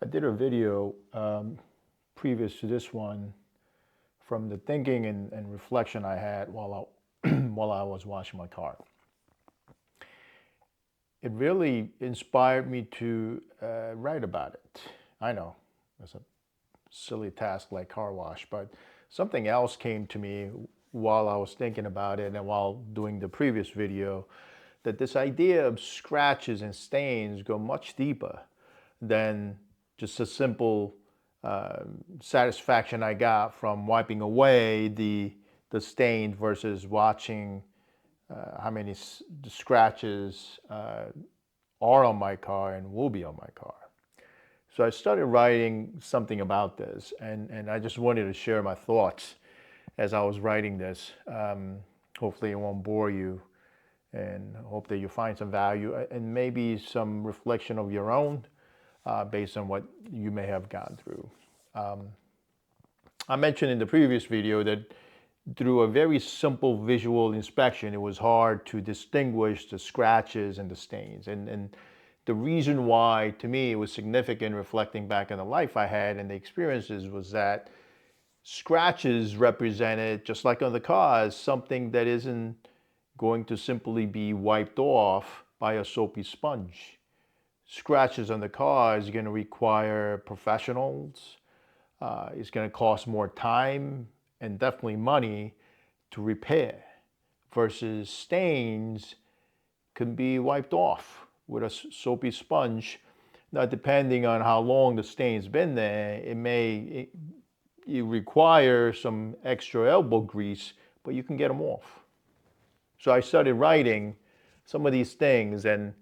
I did a video previous to this one from the thinking and reflection I had while I was washing my car. It really inspired me to write about it. I know it's a silly task like car wash, but something else came to me while I was thinking about it and while doing the previous video, that this idea of scratches and stains go much deeper than just a simple satisfaction I got from wiping away the stain versus watching how many scratches are on my car and will be on my car. So I started writing something about this, and I just wanted to share my thoughts as I was writing this. Hopefully, it won't bore you, and hope that you find some value and maybe some reflection of your own based on what you may have gone through. I mentioned in the previous video that through a very simple visual inspection, it was hard to distinguish the scratches and the stains. And the reason why, to me, it was significant reflecting back on the life I had and the experiences was that scratches represented, just like on the cars, something that isn't going to simply be wiped off by a soapy sponge. Scratches on the car is going to require professionals. It's going to cost more time and definitely money to repair, versus stains can be wiped off with a soapy sponge. Now, depending on how long the stain's been there, it require some extra elbow grease, but you can get them off. So I started writing some of these things, and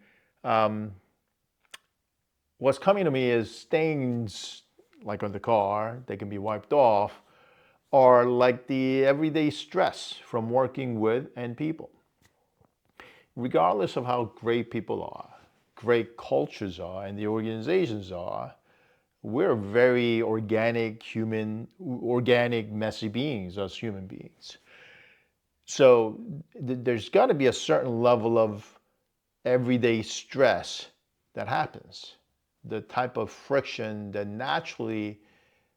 what's coming to me is stains, like on the car, they can be wiped off, are like the everyday stress from working with and people. Regardless of how great people are, great cultures are, and the organizations are, we're very organic, messy beings as human beings. So there's got to be a certain level of everyday stress that happens, the type of friction that naturally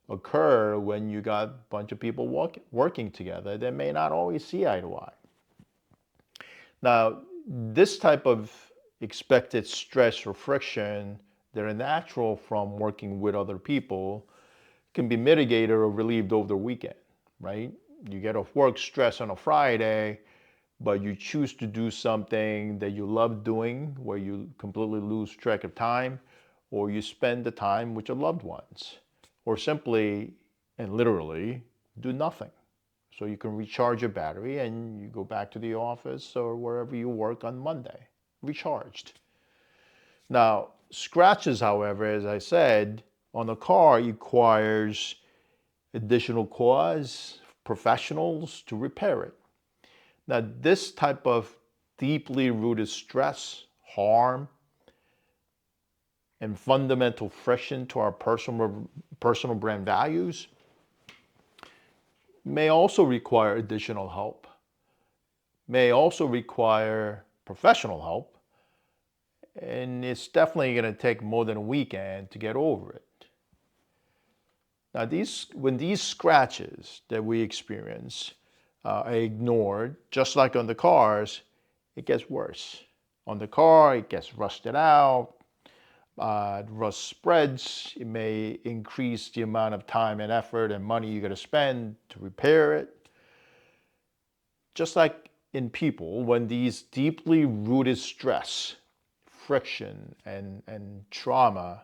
occur when you got a bunch of people working together that may not always see eye to eye. Now, this type of expected stress or friction that are natural from working with other people can be mitigated or relieved over the weekend, right? You get off work stress on a Friday, but you choose to do something that you love doing where you completely lose track of time, or you spend the time with your loved ones, or simply and literally do nothing. So you can recharge your battery and you go back to the office or wherever you work on Monday, recharged. Now, scratches, however, as I said, on a car requires additional costs, professionals to repair it. Now, this type of deeply rooted stress, harm, and fundamental friction to our personal brand values may also require additional help, may also require professional help, and it's definitely going to take more than a weekend to get over it. Now, when these scratches that we experience are ignored, just like on the cars, it gets worse. On the car, it gets rusted out, rust spreads. It may increase the amount of time and effort and money you got to spend to repair it. Just like in people, when these deeply rooted stress, friction, and trauma,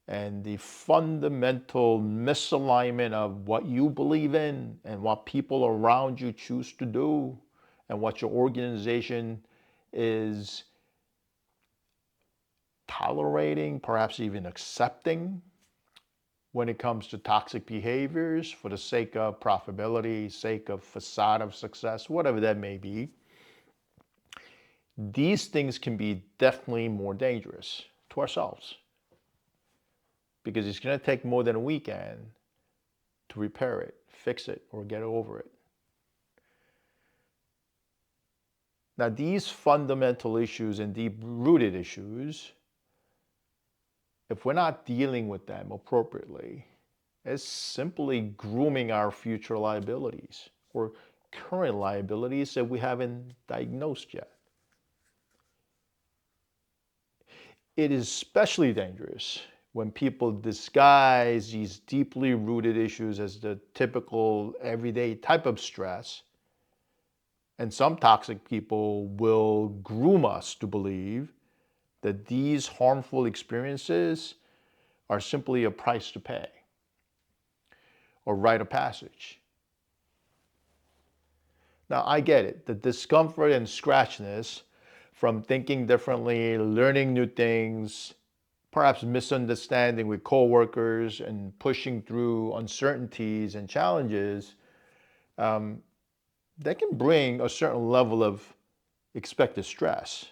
and the fundamental misalignment of what you believe in and what people around you choose to do and what your organization is tolerating, perhaps even accepting when it comes to toxic behaviors for the sake of profitability, sake of facade of success, whatever that may be, these things can be definitely more dangerous to ourselves, because it's going to take more than a weekend to repair it, fix it, or get over it. Now, these fundamental issues and deep-rooted issues if we're not dealing with them appropriately, it's simply grooming our future liabilities or current liabilities that we haven't diagnosed yet. It is especially dangerous when people disguise these deeply rooted issues as the typical everyday type of stress. And some toxic people will groom us to believe that these harmful experiences are simply a price to pay or rite of passage. Now, I get it. The discomfort and scratchiness from thinking differently, learning new things, perhaps misunderstanding with coworkers, and pushing through uncertainties and challenges, that can bring a certain level of expected stress.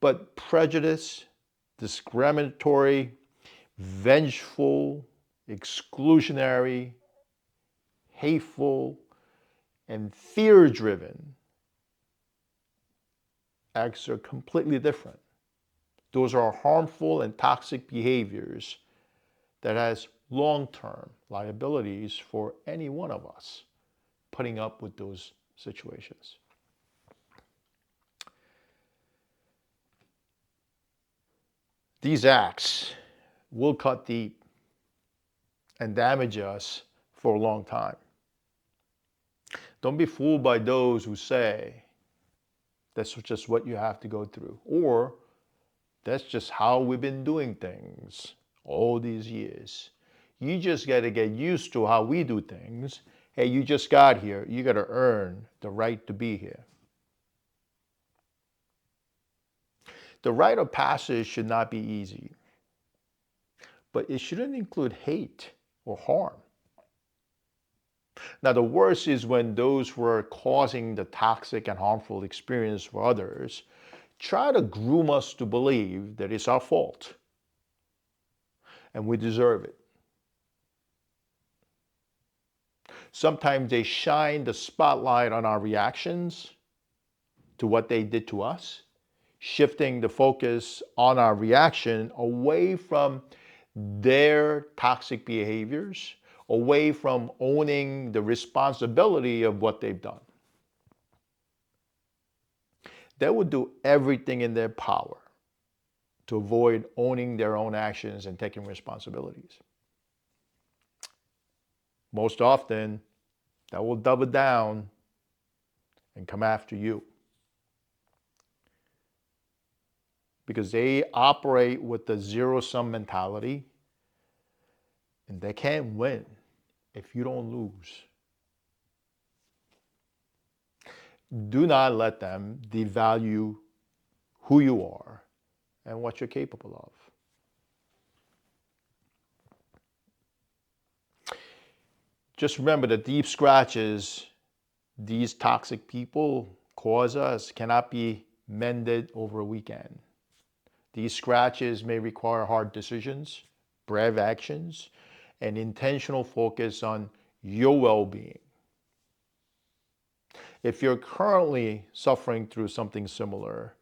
But prejudice, discriminatory, vengeful, exclusionary, hateful, and fear-driven acts are completely different. Those are harmful and toxic behaviors that has long-term liabilities for any one of us putting up with those situations. These acts will cut deep and damage us for a long time. Don't be fooled by those who say that's just what you have to go through, or that's just how we've been doing things all these years. You just got to get used to how we do things. Hey, you just got here. You got to earn the right to be here. The rite of passage should not be easy, but it shouldn't include hate or harm. Now, the worst is when those who are causing the toxic and harmful experience for others try to groom us to believe that it's our fault and we deserve it. Sometimes they shine the spotlight on our reactions to what they did to us, shifting the focus on our reaction away from their toxic behaviors, away from owning the responsibility of what they've done. They will do everything in their power to avoid owning their own actions and taking responsibilities. Most often, they will double down and come after you, because they operate with the zero-sum mentality, and they can't win if you don't lose. Do not let them devalue who you are and what you're capable of. Just remember the deep scratches these toxic people cause us cannot be mended over a weekend. These scratches may require hard decisions, brave actions, and intentional focus on your well-being. If you're currently suffering through something similar,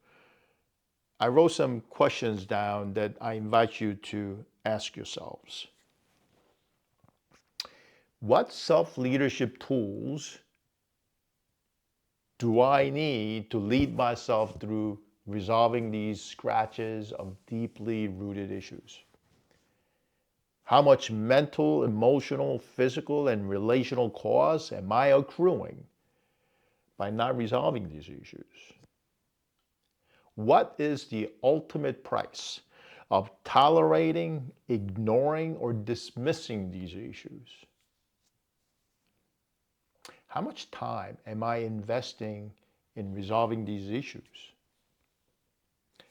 I wrote some questions down that I invite you to ask yourselves. What self-leadership tools do I need to lead myself through resolving these scratches of deeply rooted issues? How much mental, emotional, physical, and relational cost am I accruing by not resolving these issues? What is the ultimate price of tolerating, ignoring, or dismissing these issues? How much time am I investing in resolving these issues?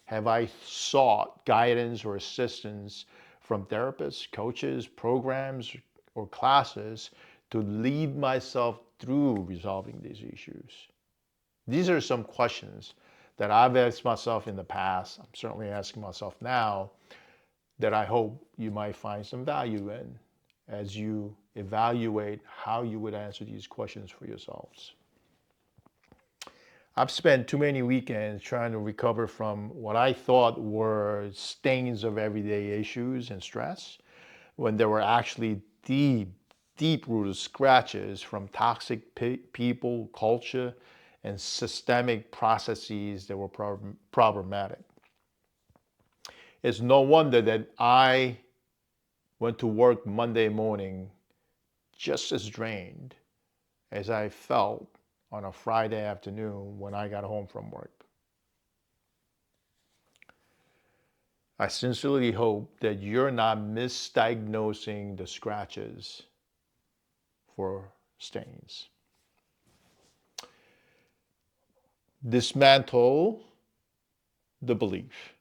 Have I sought guidance or assistance from therapists, coaches, programs, or classes to lead myself through resolving these issues? These are some questions that I've asked myself in the past. I'm certainly asking myself now, that I hope you might find some value in as you evaluate how you would answer these questions for yourselves. I've spent too many weekends trying to recover from what I thought were stains of everyday issues and stress, when there were actually deep, deep-rooted scratches from toxic people, culture, and systemic processes that were problematic. It's no wonder that I went to work Monday morning just as drained as I felt on a Friday afternoon when I got home from work. I sincerely hope that you're not misdiagnosing the scratches for stains. Dismantle the belief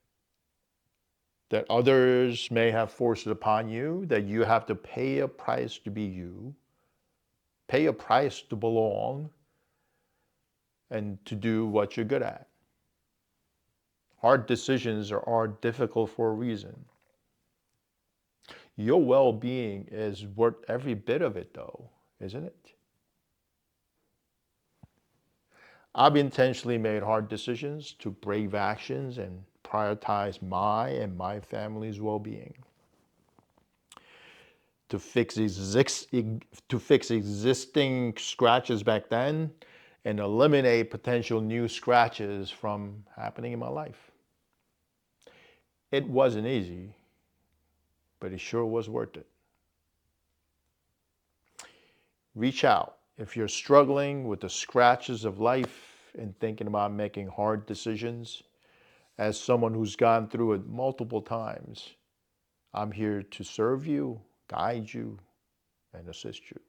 that others may have forced it upon you, that you have to pay a price to be you, pay a price to belong, and to do what you're good at. Hard decisions are difficult for a reason. Your well-being is worth every bit of it, though, isn't it? I've intentionally made hard decisions to brave actions and prioritize my and my family's well-being. To fix existing scratches back then and eliminate potential new scratches from happening in my life. It wasn't easy, but it sure was worth it. Reach out if you're struggling with the scratches of life and thinking about making hard decisions. As someone who's gone through it multiple times, I'm here to serve you, guide you, and assist you.